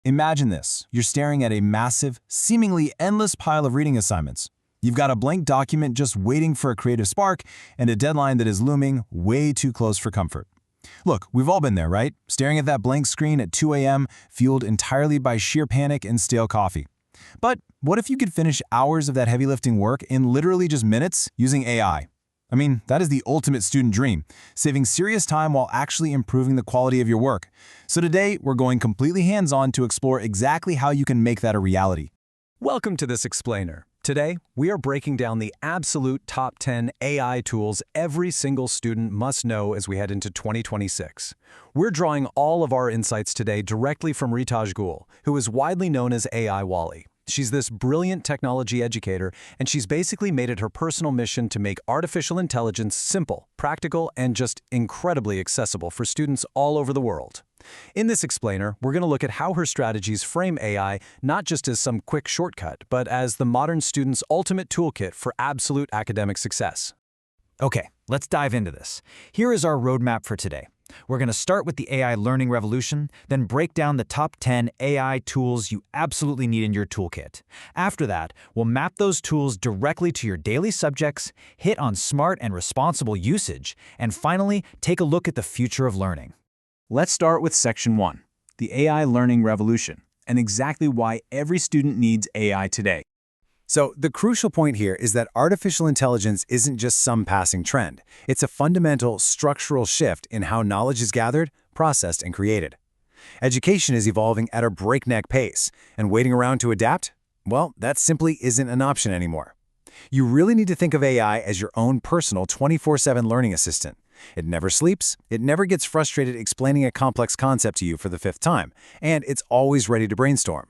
Imagine this. You're staring at a massive, seemingly endless pile of reading assignments. You've got a blank document just waiting for a creative spark and a deadline that is looming way too close for comfort. Look, we've all been there, right? Staring at that blank screen at 2 a.m., fueled entirely by sheer panic and stale coffee. But what if you could finish hours of that heavy lifting work in literally just minutes using AI? I mean, that is the ultimate student dream, saving serious time while actually improving the quality of your work. So today, we're going completely hands-on to explore exactly how you can make that a reality. Welcome to this explainer. Today, we are breaking down the absolute top 10 AI tools every single student must know as we head into 2026. We're drawing all of our insights today directly from Ritaj Gul, who is widely known as AI Wali. She's this brilliant technology educator, and she's basically made it her personal mission to make artificial intelligence simple, practical, and just incredibly accessible for students all over the world. In this explainer, we're going to look at how her strategies frame AI not just as some quick shortcut, but as the modern student's ultimate toolkit for absolute academic success. Okay, let's dive into this. Here is our roadmap for today. We're going to start with the AI learning revolution, then break down the top 10 AI tools you absolutely need in your toolkit. After that, we'll map those tools directly to your daily subjects, hit on smart and responsible usage, and finally, take a look at the future of learning. Let's start with Section 1, the AI learning revolution, and exactly why every student needs AI today. So the crucial point here is that artificial intelligence isn't just some passing trend. It's a fundamental structural shift in how knowledge is gathered, processed, and created. Education is evolving at a breakneck pace, and waiting around to adapt? Well, that simply isn't an option anymore. You really need to think of AI as your own personal 24/7 learning assistant. It never sleeps, it never gets frustrated explaining a complex concept to you for the 5th time, and it's always ready to brainstorm.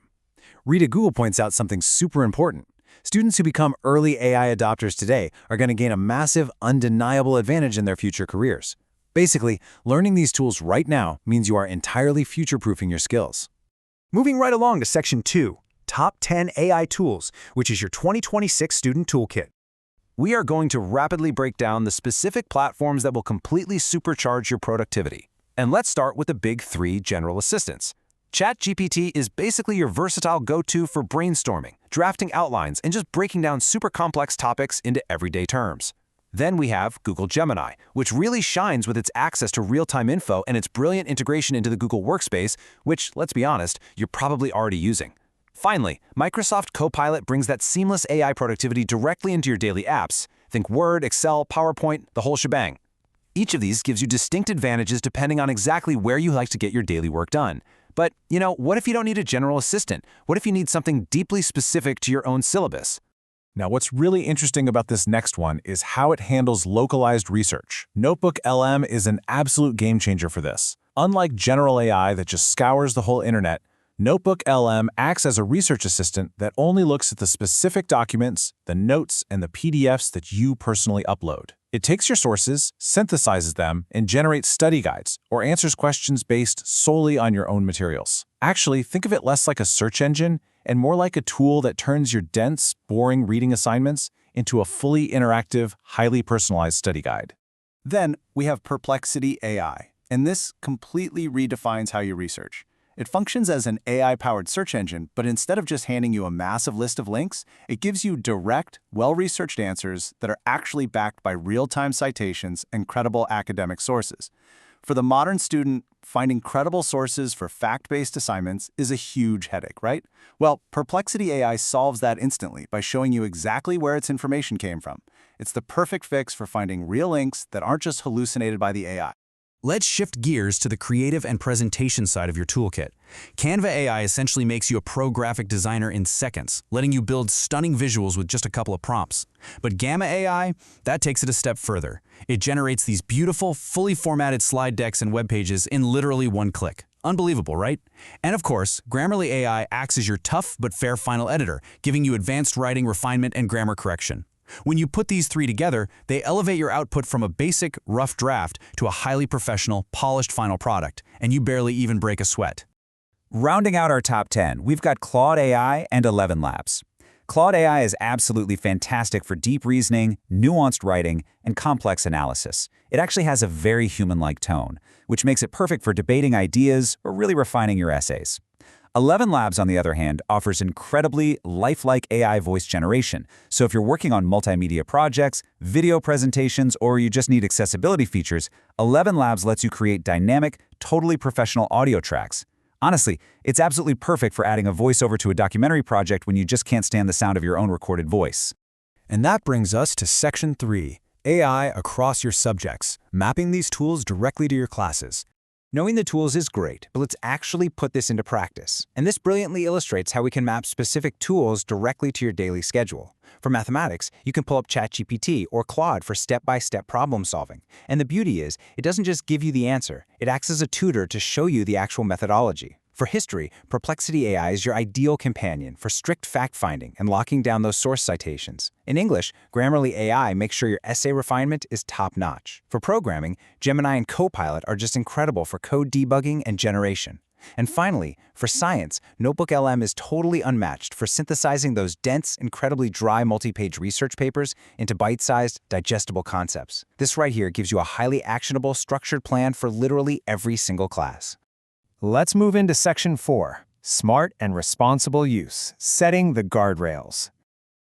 Ritaj Gul points out something super important. Students who become early AI adopters today are going to gain a massive, undeniable advantage in their future careers. Basically, learning these tools right now means you are entirely future-proofing your skills. Moving right along to Section 2, Top 10 AI Tools, which is your 2026 Student Toolkit. We are going to rapidly break down the specific platforms that will completely supercharge your productivity. And let's start with the big 3 general assistants. ChatGPT is basically your versatile go-to for brainstorming, drafting outlines, and just breaking down super complex topics into everyday terms. Then we have Google Gemini, which really shines with its access to real-time info and its brilliant integration into the Google Workspace, which, let's be honest, you're probably already using. Finally, Microsoft Copilot brings that seamless AI productivity directly into your daily apps. Think Word, Excel, PowerPoint, the whole shebang. Each of these gives you distinct advantages depending on exactly where you like to get your daily work done. But, what if you don't need a general assistant? What if you need something deeply specific to your own syllabus? Now, what's really interesting about this next one is how it handles localized research. Notebook LM is an absolute game changer for this. Unlike general AI that just scours the whole internet, Notebook LM acts as a research assistant that only looks at the specific documents, the notes, and the PDFs that you personally upload. It takes your sources, synthesizes them, and generates study guides, or answers questions based solely on your own materials. Actually, think of it less like a search engine and more like a tool that turns your dense, boring reading assignments into a fully interactive, highly personalized study guide. Then, we have Perplexity AI, and this completely redefines how you research. It functions as an AI-powered search engine, but instead of just handing you a massive list of links, it gives you direct, well-researched answers that are actually backed by real-time citations and credible academic sources. For the modern student, finding credible sources for fact-based assignments is a huge headache, right? Well, Perplexity AI solves that instantly by showing you exactly where its information came from. It's the perfect fix for finding real links that aren't just hallucinated by the AI. Let's shift gears to the creative and presentation side of your toolkit. Canva AI essentially makes you a pro graphic designer in seconds, letting you build stunning visuals with just a couple of prompts. But Gamma AI, that takes it a step further. It generates these beautiful, fully formatted slide decks and web pages in literally one click. Unbelievable, right? And of course, Grammarly AI acts as your tough but fair final editor, giving you advanced writing refinement and grammar correction. When you put these 3 together, they elevate your output from a basic, rough draft to a highly professional, polished final product, and you barely even break a sweat. Rounding out our top 10, we've got Claude AI and 11 Labs. Claude AI is absolutely fantastic for deep reasoning, nuanced writing, and complex analysis. It actually has a very human-like tone, which makes it perfect for debating ideas or really refining your essays. 11 Labs, on the other hand, offers incredibly lifelike AI voice generation. So if you're working on multimedia projects, video presentations, or you just need accessibility features, 11 Labs lets you create dynamic, totally professional audio tracks. Honestly, it's absolutely perfect for adding a voiceover to a documentary project when you just can't stand the sound of your own recorded voice. And that brings us to Section 3, AI across your subjects, mapping these tools directly to your classes. Knowing the tools is great, but let's actually put this into practice. And this brilliantly illustrates how we can map specific tools directly to your daily schedule. For mathematics, you can pull up ChatGPT or Claude for step-by-step problem solving. And the beauty is, it doesn't just give you the answer, it acts as a tutor to show you the actual methodology. For history, Perplexity AI is your ideal companion for strict fact-finding and locking down those source citations. In English, Grammarly AI makes sure your essay refinement is top-notch. For programming, Gemini and Copilot are just incredible for code debugging and generation. And finally, for science, Notebook LM is totally unmatched for synthesizing those dense, incredibly dry multi-page research papers into bite-sized, digestible concepts. This right here gives you a highly actionable, structured plan for literally every single class. Let's move into Section 4, Smart and Responsible Use, Setting the Guardrails.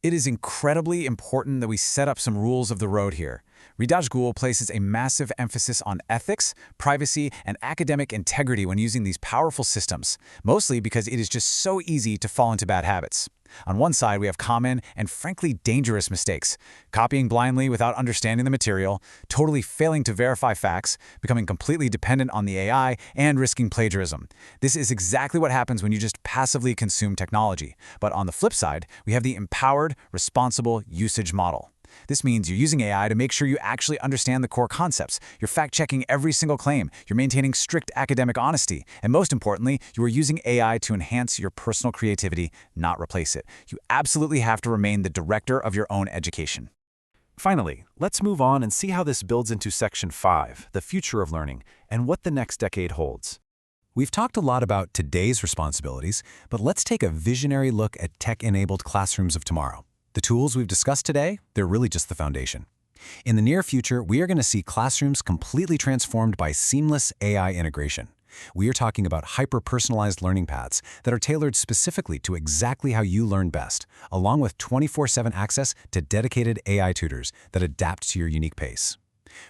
It is incredibly important that we set up some rules of the road here. Ritaj Gul places a massive emphasis on ethics, privacy, and academic integrity when using these powerful systems, mostly because it is just so easy to fall into bad habits. On one side, we have common and frankly dangerous mistakes: copying blindly without understanding the material, totally failing to verify facts, becoming completely dependent on the AI, and risking plagiarism. This is exactly what happens when you just passively consume technology. But on the flip side, we have the empowered, responsible usage model. This means you're using AI to make sure you actually understand the core concepts. You're fact-checking every single claim. You're maintaining strict academic honesty. And most importantly, you are using AI to enhance your personal creativity, not replace it. You absolutely have to remain the director of your own education. Finally, let's move on and see how this builds into Section 5, the future of learning, and what the next decade holds. We've talked a lot about today's responsibilities, but let's take a visionary look at tech-enabled classrooms of tomorrow. The tools we've discussed today, they're really just the foundation. In the near future, we are going to see classrooms completely transformed by seamless AI integration. We are talking about hyper-personalized learning paths that are tailored specifically to exactly how you learn best, along with 24/7 access to dedicated AI tutors that adapt to your unique pace.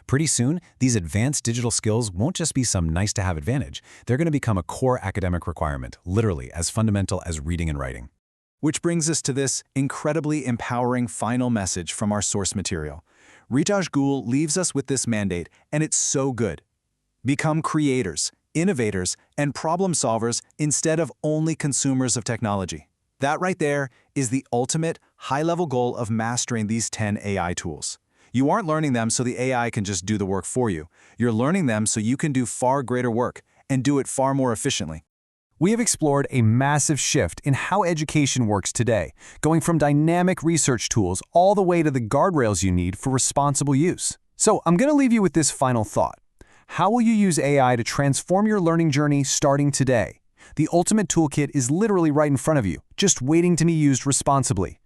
Pretty soon, these advanced digital skills won't just be some nice-to-have advantage. They're going to become a core academic requirement, literally as fundamental as reading and writing. Which brings us to this incredibly empowering final message from our source material. Ritaj Gul leaves us with this mandate, and it's so good. Become creators, innovators, and problem solvers instead of only consumers of technology. That right there is the ultimate high-level goal of mastering these 10 AI tools. You aren't learning them so the AI can just do the work for you. You're learning them so you can do far greater work and do it far more efficiently. We have explored a massive shift in how education works today, going from dynamic research tools all the way to the guardrails you need for responsible use. So I'm going to leave you with this final thought. How will you use AI to transform your learning journey starting today? The ultimate toolkit is literally right in front of you, just waiting to be used responsibly.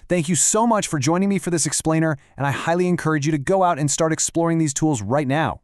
Thank you so much for joining me for this explainer, and I highly encourage you to go out and start exploring these tools right now.